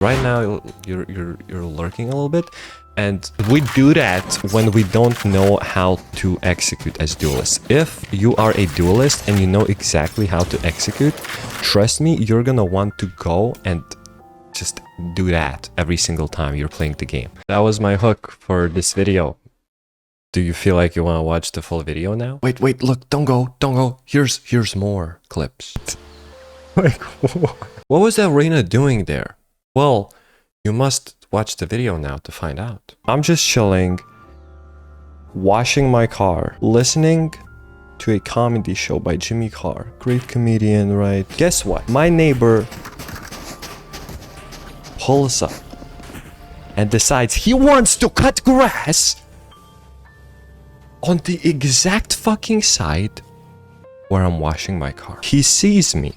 Right now, you're lurking a little bit, and we do that when we don't know how to execute as duelists. If you are a duelist and you know exactly how to execute, trust me, you're gonna want to go and just do that every single time you're playing the game. That was my hook for this video. Do you feel like you want to watch the full video now? Wait, look, don't go. Here's more clips. Like, what was that Reina doing there? Well, you must watch the video now to find out. I'm just chilling, washing my car, listening to a comedy show by Jimmy Carr. Great comedian, right? Guess what? My neighbor pulls up and decides he wants to cut grass on the exact fucking side where I'm washing my car. He sees me.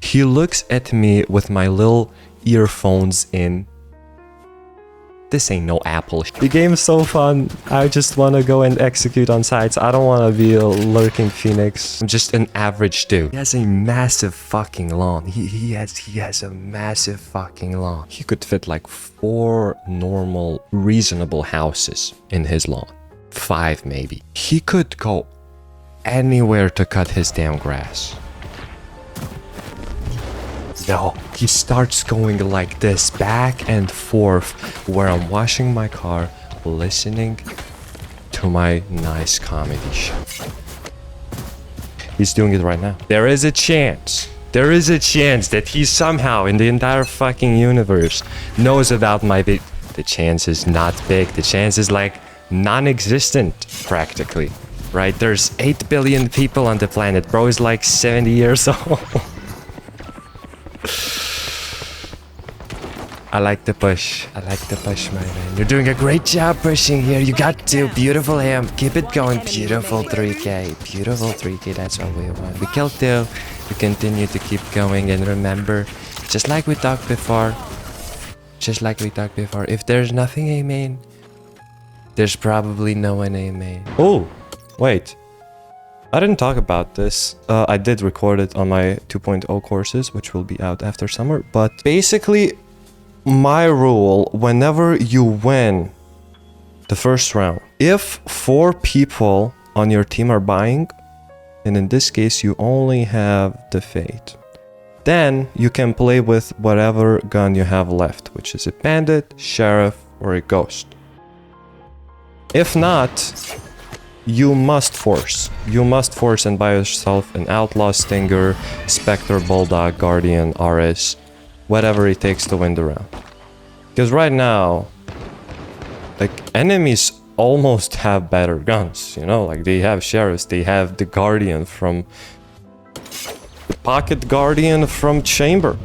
He looks at me with my little earphones in. This ain't no Apple. The game's so fun. I just want to go and execute on sites. I don't want to be a lurking phoenix. I'm just an average dude. He has a massive fucking lawn. He has a massive fucking lawn. He could fit like 4 normal, reasonable houses in his lawn. 5 maybe. He could go anywhere to cut his damn grass. No, he starts going like this, back and forth, where I'm washing my car, listening to my nice comedy show. He's doing it right now. There is a chance that he somehow in the entire fucking universe knows about my video. The chance is not big. The chance is like non-existent practically, right? There's 8 billion people on the planet. Bro is like 70 years old. I like the push, my man. You're doing a great job pushing here. You got to. Beautiful ham. Keep it going. Beautiful 3k. Beautiful 3k. That's what we want. We killed 2. We continue to keep going. And remember, just like we talked before, if there's nothing A main, there's probably no one A main. Oh, wait. I didn't talk about this. I did record it on my 2.0 courses, which will be out after summer. But basically, my rule, whenever you win the first round, if 4 people on your team are buying, and in this case you only have the Fate, then you can play with whatever gun you have left, which is a bandit, sheriff, or a ghost. If not, you must force and buy yourself an outlaw, stinger, spectre, bulldog, guardian, RS, whatever it takes to win the round. Because right now, like, enemies almost have better guns, you know, like they have sheriffs, they have the guardian from the pocket guardian from chamber.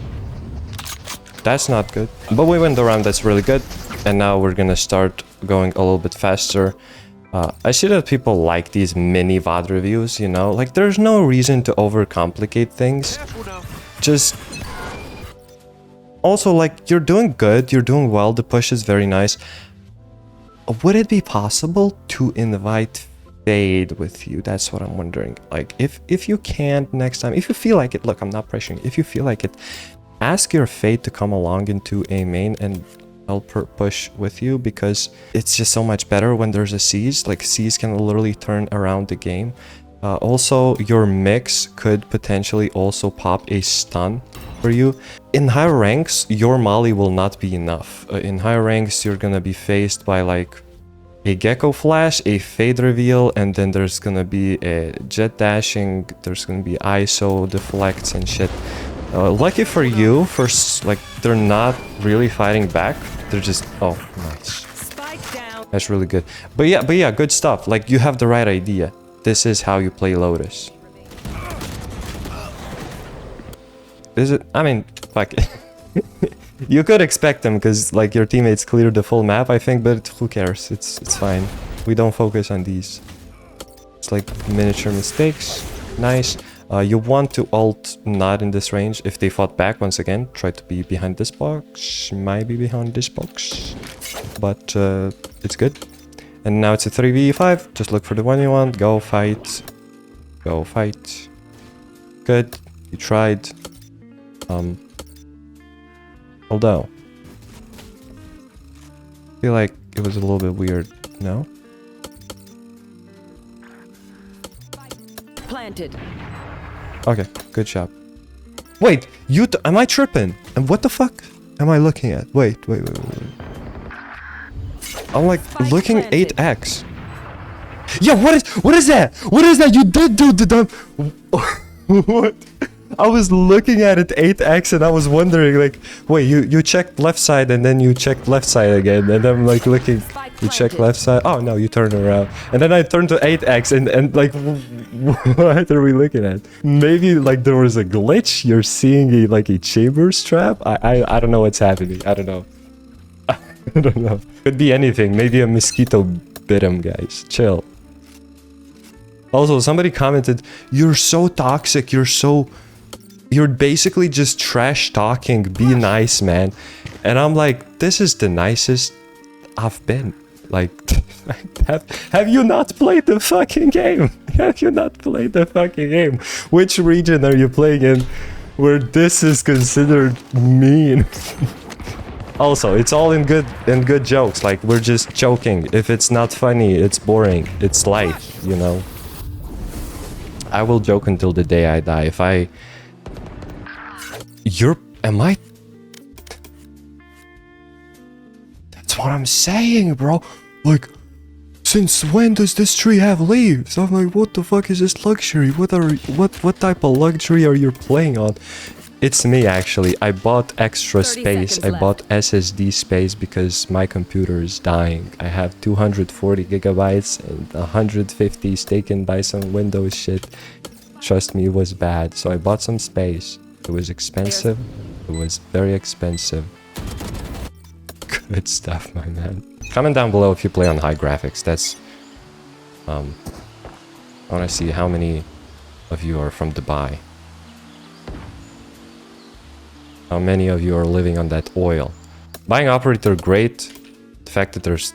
That's not good, but we win the round. That's really good. And now we're gonna start going a little bit faster. I see that people like these mini VOD reviews, you know, like there's no reason to overcomplicate things. Just also, like, you're doing good, you're doing well, the push is very nice. Would it be possible to invite Fade with you? That's what I'm wondering. Like, if you can't next time, if you feel like it, look, I'm not pressuring. If you feel like it, ask your Fade to come along into a main and help her push with you, because it's just so much better when there's a siege. Like, siege can literally turn around the game. Also, your mix could potentially also pop a stun for you. In higher ranks, your molly will not be enough. In higher ranks, you're gonna be faced by like a gecko flash, a fade reveal, and then there's gonna be a jet dashing, there's gonna be ISO deflects and shit. Lucky for you, like, they're not really fighting back. They're just, oh, nice. That's really good. But yeah, good stuff. Like, you have the right idea. This is how you play Lotus. Is it? I mean, fuck it. You could expect them, because like your teammates cleared the full map, I think, but who cares? It's fine. We don't focus on these. It's like miniature mistakes. Nice. You want to ult not in this range. If they fought back, once again, try to be behind this box. Might be behind this box. But it's good. And now it's a 3v5. Just look for the one you want. Go fight. Go fight. Good. You tried. Although, feel like it was a little bit weird. No? Planted. Okay, good job. Wait, am I tripping? And what the fuck am I looking at? Wait. I'm like looking 8x. Yeah, what is that? What is that? You did do the dumb. What? I was looking at it 8x and I was wondering like, wait, you checked left side and then you checked left side again, and I'm like looking, you check left side. Oh no, you turn around, and then I turned to 8x and like, what are we looking at? Maybe like there was a glitch. You're seeing a chambers trap. I don't know what's happening. I don't know. I don't know. Could be anything. Maybe a mosquito bit him, guys. Chill. Also, somebody commented, "You're so toxic. You're basically just trash talking. Be nice, man." And I'm like, this is the nicest I've been. Like, have you not played the fucking game? Have you not played the fucking game? Which region are you playing in where this is considered mean? Also, it's all in good jokes. Like, we're just joking. If it's not funny, it's boring. It's life, you know. I will joke until the day I die. If I... Am I... That's what I'm saying, bro. Like, since when does this tree have leaves? I'm like, what the fuck is this luxury? What type of luxury are you playing on? It's me, actually. I bought extra space. I bought SSD space because my computer is dying. I have 240 gigabytes and 150 is taken by some Windows shit. Trust me, it was bad. So I bought some space. It was expensive. It was very expensive. Good stuff, my man. Comment down below if you play on high graphics. That's... I want to see how many of you are from Dubai. How many of you are living on that oil? Buying operator, great. The fact that there's...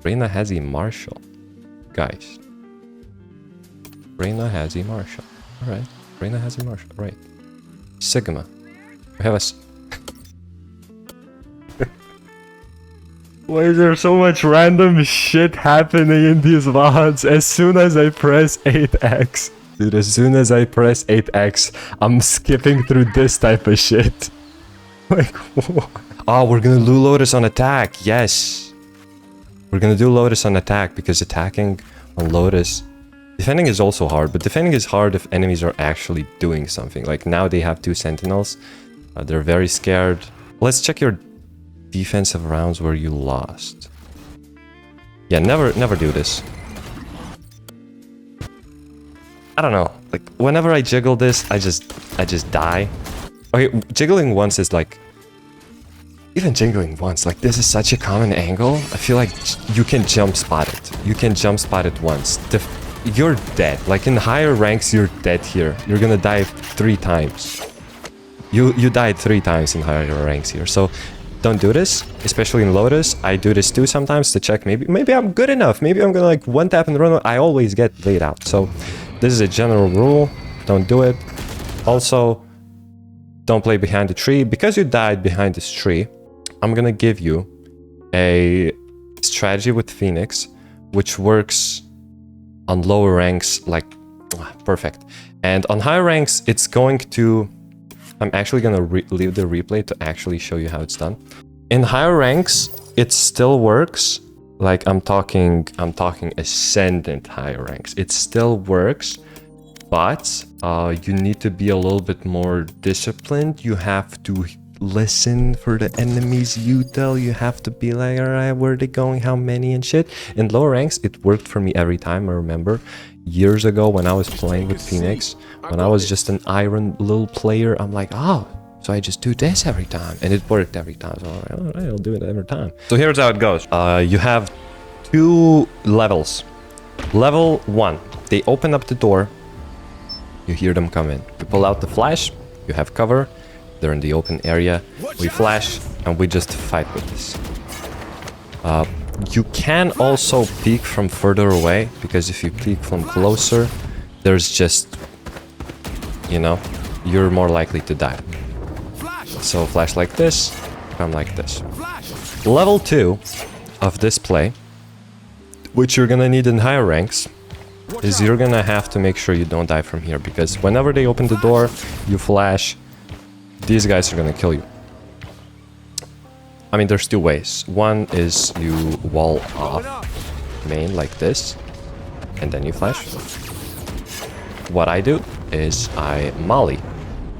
Reina has a Marshall. Guys. Reina has a Marshall. Alright. Reina has a Marshall. Right. Sigma. We have a... Why is there so much random shit happening in these VODs as soon as I press 8x? Dude, as soon as I press 8x, I'm skipping through this type of shit. Like, what? Oh, we're gonna do Lotus on attack. Yes. We're gonna do Lotus on attack because attacking on Lotus... Defending is also hard, but defending is hard if enemies are actually doing something. Like, now they have 2 sentinels. They're very scared. Let's check your defensive rounds where you lost. Yeah, never do this. I don't know, like, whenever I jiggle this, I just die. Okay, jiggling once is like... Even jiggling once, like, this is such a common angle. I feel like you can jump spot it. You can jump spot it once. You're dead. Like, in higher ranks, you're dead here. You're gonna die 3 times. You died 3 times in higher ranks here, so... Don't do this, especially in Lotus. I do this too sometimes to check maybe I'm good enough. Maybe I'm gonna like one tap and run. I always get laid out. So this is a general rule. Don't do it. Also, don't play behind the tree. Because you died behind this tree, I'm gonna give you a strategy with Phoenix, which works on lower ranks like perfect. And on higher ranks, it's going to... I'm actually gonna leave the replay to actually show you how it's done. In higher ranks, it still works. Like, I'm talking ascendant higher ranks. It still works, but you need to be a little bit more disciplined. You have to listen for the enemies you tell. You have to be like, all right, where are they going? How many and shit. In lower ranks, it worked for me every time. I remember years ago when I was playing with Phoenix, when I was just an iron little player, I'm like, oh, so I just do this every time, and it worked every time. So I'm like, all right, I'll do it every time. So here's how it goes. You have 2 levels. Level 1, they open up the door, you hear them come in. You pull out the flash, you have cover, they're in the open area, we flash, and we just fight with this. You can also peek from further away, because if you peek from closer, there's just, you know, you're more likely to die. So flash like this, come like this. Level 2 of this play, which you're gonna need in higher ranks, is you're gonna have to make sure you don't die from here, because whenever they open the door, you flash, these guys are gonna kill you. I mean, there's two ways. One is you wall off main like this, and then you flash. What I do is I molly.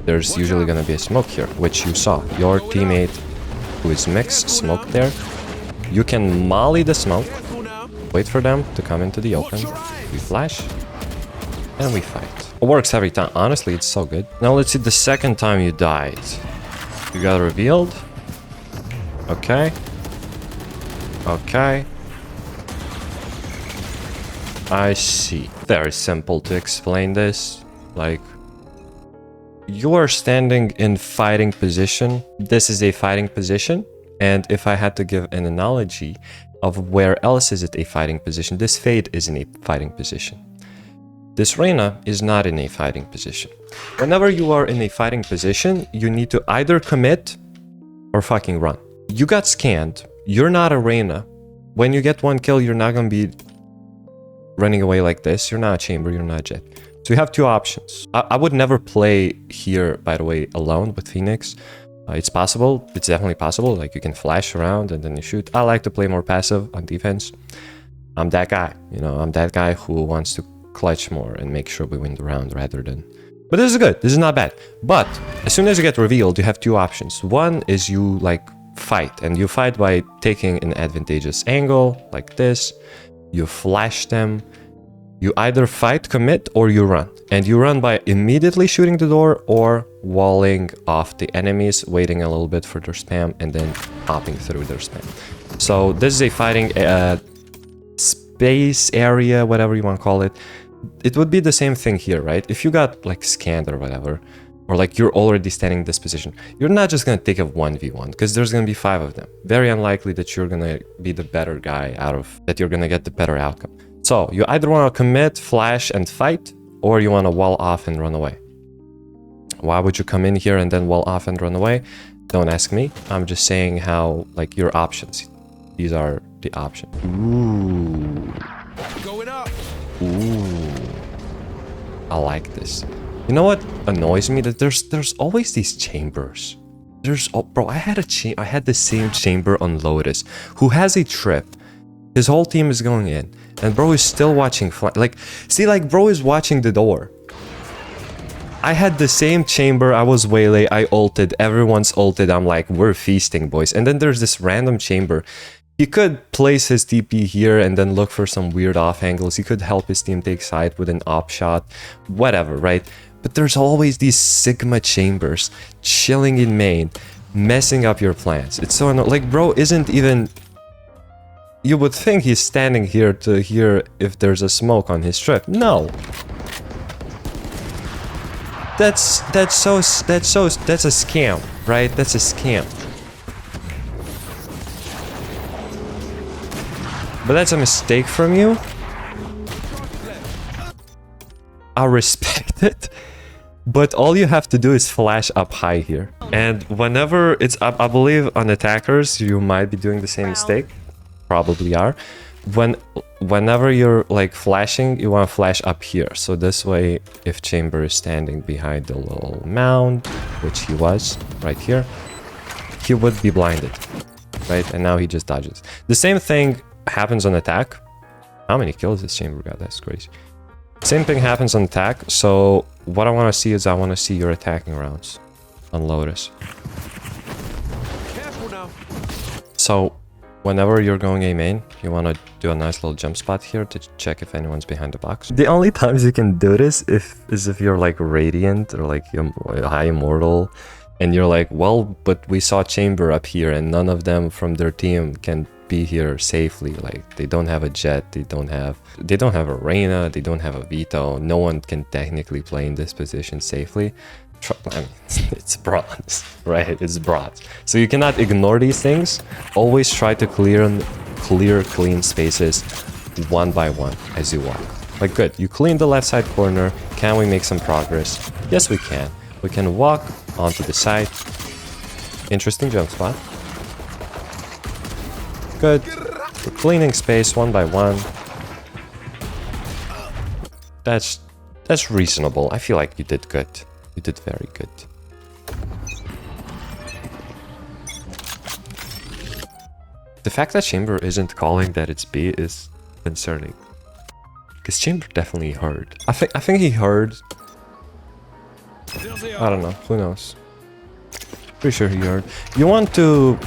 There's usually gonna be a smoke here, which you saw. Your teammate who is mixed smoked there. You can molly the smoke, wait for them to come into the open, we flash, and we fight. It works every time. Honestly, it's so good. Now let's see the second time you died. You got revealed. Okay. Okay. I see. Very simple to explain this. Like, you are standing in fighting position. This is a fighting position. And if I had to give an analogy of where else is it a fighting position, this fade is in a fighting position. This Reyna is not in a fighting position. Whenever you are in a fighting position, you need to either commit or fucking run. You got scanned. You're not a Reyna. When you get one kill, you're not gonna be running away like this. You're not a chamber, you're not a jet. So you have two options. I would never play here, by the way, alone with Phoenix. It's possible. It's definitely possible. Like, you can flash around and then you shoot. I like to play more passive on defense. I'm that guy. You know, I'm that guy who wants to clutch more and make sure we win the round rather than... But this is good. This is not bad. But as soon as you get revealed, you have two options. One is you, like, fight. And you fight by taking an advantageous angle, like this. You flash them. You either fight, commit, or you run. And you run by immediately shooting the door or walling off the enemies, waiting a little bit for their spam, and then popping through their spam. So this is a fighting space area, whatever you want to call it. It would be the same thing here, right? If you got like scanned or whatever, or like you're already standing in this position, you're not just going to take a 1v1 because there's going to be 5 of them. Very unlikely that you're going to be the better guy out of that, you're going to get the better outcome. So you either want to commit, flash, and fight, or you want to wall off and run away. Why would you come in here and then wall off and run away? Don't ask me. I'm just saying how, like, your options. These are the options. Ooh. Going up. Ooh. I like this. You know what annoys me? That there's always these chambers. Bro, I had the same chamber on Lotus, who has a trip. His whole team is going in, and bro is still watching like, see, like, bro is watching the door. I had the same chamber, I was waylay, I ulted, everyone's ulted, I'm like, we're feasting, boys. And then there's this random chamber. He could place his TP here and then look for some weird off angles. He could help his team take side with an op shot, whatever, right? But there's always these Sigma chambers chilling in main, messing up your plans. It's so annoying. Like, bro isn't even... You would think he's standing here to hear if there's a smoke on his trip. No. That's a scam, right? That's a scam. But that's a mistake from you. I respect it. But all you have to do is flash up high here. And whenever it's up, I believe on attackers, you might be doing the same mistake. Probably are. Whenever you're like flashing, you want to flash up here. So this way, if chamber is standing behind the little mound, which he was right here, he would be blinded, right? And now he just dodges. The same thing happens on attack. How many kills this chamber got? That's crazy. Same thing happens on attack. So what I want to see is I want to see your attacking rounds on Lotus. Careful now. So whenever you're going A main, you want to do a nice little jump spot here to check if anyone's behind the box. The only times you can do this is if you're like Radiant or like High Immortal, and you're like, well, but we saw Chamber up here and none of them from their team can be here safely. Like, they don't have a Jet, they don't have a Reyna, they don't have a Veto. No one can technically play in this position safely. I mean, it's bronze, right? It's bronze. So you cannot ignore these things. Always try to clear clean spaces one by one as you walk. Like, good, you clean the left side corner. Can we make some progress? Yes, we can. We can walk onto the side. Interesting jump spot. good. We're cleaning space one by one. That's reasonable. I feel like you did good. You did very good. The fact that Chamber isn't calling that it's B is concerning. Because Chamber definitely heard. I think he heard. I don't know. Who knows? Pretty sure he heard. You want to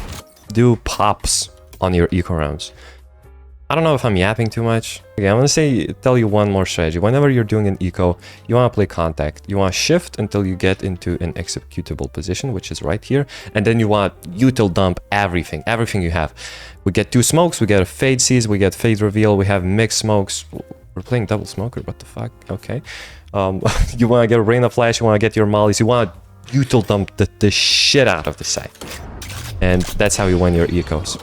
do pops on your eco rounds. I don't know if I'm yapping too much. Okay, I'm gonna tell you one more strategy. Whenever you're doing an eco, you want to play contact. You want to shift until you get into an executable position, which is right here. And then you want util dump everything you have. We get 2 smokes, we get a fade seize, we get fade reveal, we have mixed smokes. We're playing double smoker, what the fuck? Okay. You want to get a rain of flash, you want to get your mollies, you want to util dump the shit out of the site. And that's how you win your ecos.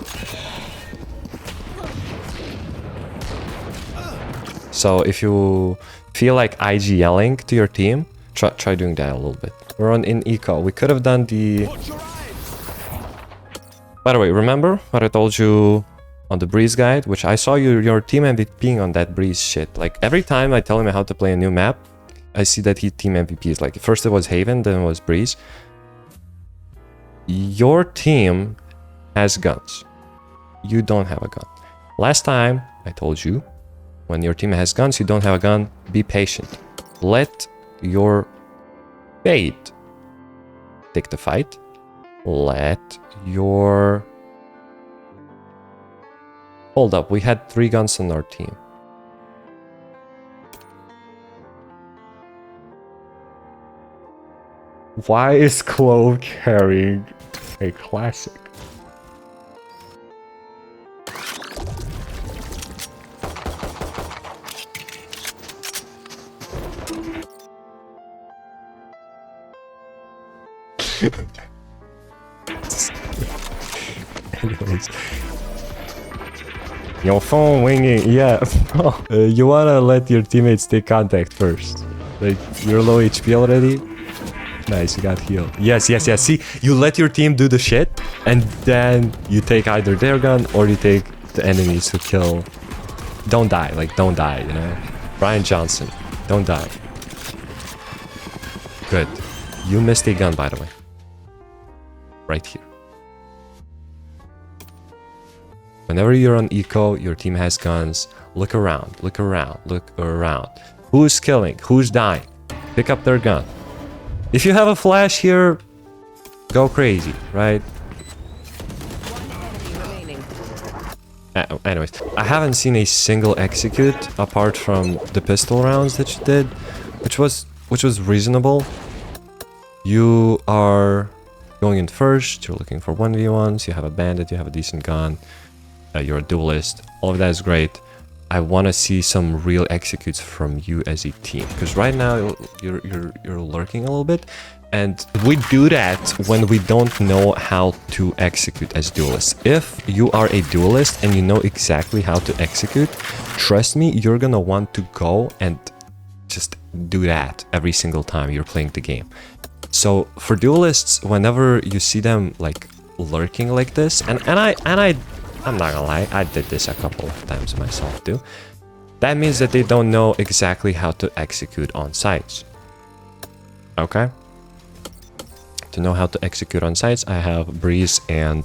So if you feel like IGLing to your team, try doing that a little bit. We're on in eco. We could have done the... By the way, remember what I told you on the Breeze guide? Which I saw your team MVPing on that Breeze shit. Like every time I tell him how to play a new map, I see that he team MVPs. Like first it was Haven, then it was Breeze. Your team has guns. You don't have a gun. Last time I told you, when your team has guns, you don't have a gun, be patient. Let your fate take the fight. Let your... Hold up, we had 3 guns on our team. Why is Clove carrying a classic? Anyways, your phone ringing. Yeah. You wanna let your teammates take contact first. Like you're low HP already. Nice, you got healed. Yes. See, you let your team do the shit, and then you take either their gun or you take the enemies who kill. Don't die. Like don't die. You know, Brian Johnson. Don't die. Good. You missed a gun, by the way. Right here. Whenever you're on eco, your team has guns. Look around, look around, look around. Who's killing? Who's dying? Pick up their gun. If you have a flash here, go crazy, right? Anyways, I haven't seen a single execute apart from the pistol rounds that you did, which was reasonable. You are going in first, you're looking for 1v1s, you have a bandit, you have a decent gun, you're a duelist, all of that is great. I want to see some real executes from you as a team, because right now you're lurking a little bit, and we do that when we don't know how to execute as duelists. If you are a duelist and you know exactly how to execute, trust me, you're gonna want to go and just do that every single time you're playing the game. So for duelists, whenever you see them like lurking like this, and I'm not gonna lie, I did this a couple of times myself too. That means that they don't know exactly how to execute on sites. Okay? To know how to execute on sites, I have Breeze and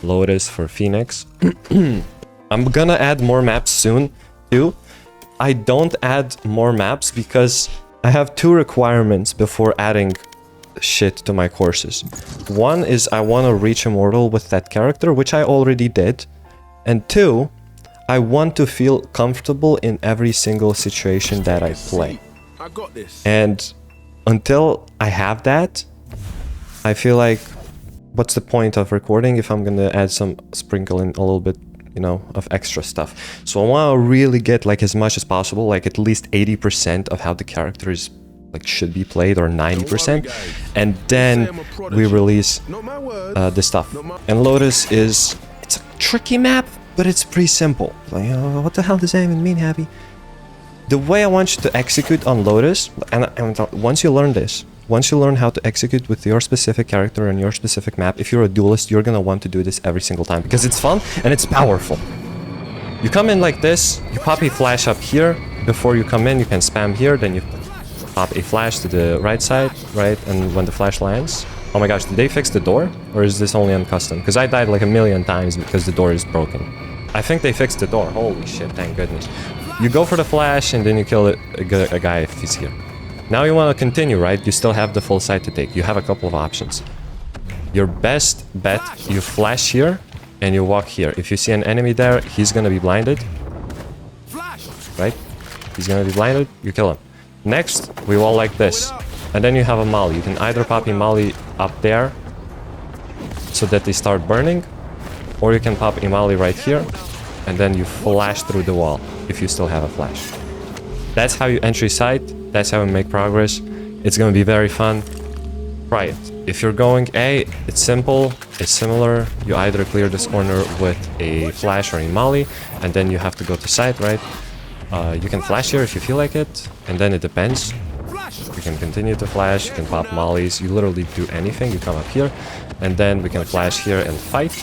Lotus for Phoenix. I'm gonna add more maps soon too. I don't add more maps because I have 2 requirements before adding shit to my courses. One is I want to reach Immortal with that character, which I already did. And 2, I want to feel comfortable in every single situation that I play. I got this. And until I have that, I feel like what's the point of recording if I'm gonna add some sprinkle in a little bit, you know, of extra stuff. So I want to really get like as much as possible, like at least 80% of how the character is like should be played, or 90%, and then we release the stuff. And Lotus is, it's a tricky map, but it's pretty simple. Like, what the hell does that even mean, Happy? The way I want you to execute on Lotus, and once you learn this, once you learn how to execute with your specific character and your specific map, if you're a duelist, you're gonna want to do this every single time because it's fun and it's powerful. You come in like this, you pop a flash up here. Before you come in, you can spam here, then you pop a flash to the right side, right? And when the flash lands... Oh my gosh, did they fix the door? Or is this only on custom? Because I died like a million times because the door is broken. I think they fixed the door. Holy shit, thank goodness. You go for the flash and then you kill a guy if he's here. Now you want to continue, right? You still have the full side to take. You have a couple of options. Your best bet, you flash here and you walk here. If you see an enemy there, he's gonna be blinded. Right? He's gonna be blinded, you kill him. Next, we wall like this. And then you have a molly. You can either pop a molly up there so that they start burning, or you can pop a molly right here and then you flash through the wall if you still have a flash. That's how you entry sight. That's how you make progress. It's gonna be very fun. Try it. If you're going A, it's simple, it's similar. You either clear this corner with a flash or a molly, and then you have to go to sight, right? You can flash here if you feel like it, and then it depends. You can continue to flash, you can pop mollies, you literally do anything. You come up here, and then we can flash here and fight.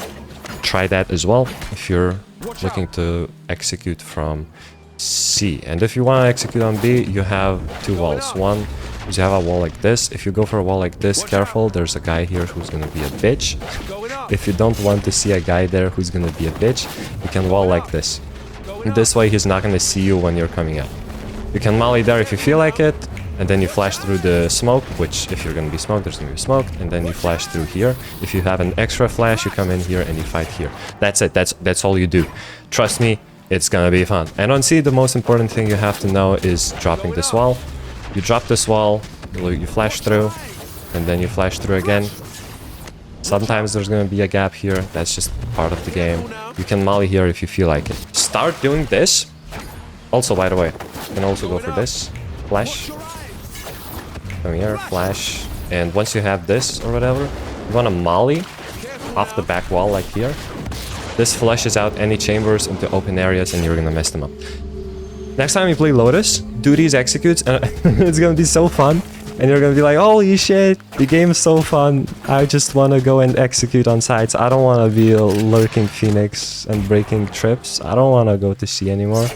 Try that as well if you're looking to execute from C. And if you want to execute on B, you have two walls. One is you have a wall like this. If you go for a wall like this, careful, there's a guy here who's gonna be a bitch. If you don't want to see a guy there who's gonna be a bitch, you can wall like this. This way he's not gonna see you when you're coming up. You can molly there if you feel like it, and then you flash through the smoke, which if you're gonna be smoked, there's gonna be smoke, and then you flash through here. If you have an extra flash, you come in here and you fight here. That's it, that's all you do. Trust me, it's gonna be fun. And on C, the most important thing you have to know is dropping this wall. You drop this wall, you flash through, and then you flash through again. Sometimes there's gonna be a gap here, that's just part of the game. You can molly here if you feel like it. Start doing this. Also, by the way, you can also go for this. Flash. Come here, flash. And once you have this or whatever, you wanna molly off the back wall like here. This flushes out any chambers into open areas and you're gonna mess them up. Next time you play Lotus, do these executes and it's gonna be so fun. And you're gonna be like, holy shit, the game is so fun. I just wanna go and execute on sites. I don't wanna be a lurking phoenix and breaking trips. I don't wanna go to C anymore.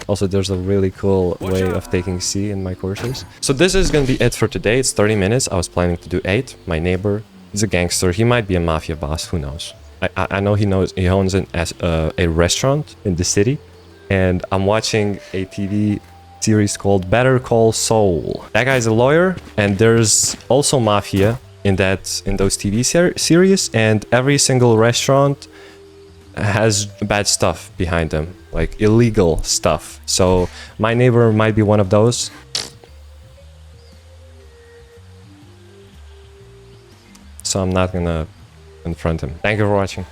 Also, there's a really cool way of taking C in my courses. So this is gonna be it for today. It's 30 minutes. I was planning to do 8. My neighbor is a gangster. He might be a mafia boss, who knows? I know he owns a restaurant in the city. And I'm watching a TV series called Better Call Saul. That guy's a lawyer, and there's also mafia in those TV series, and every single restaurant has bad stuff behind them, like illegal stuff. So my neighbor might be one of those. So I'm not gonna confront him. Thank you for watching.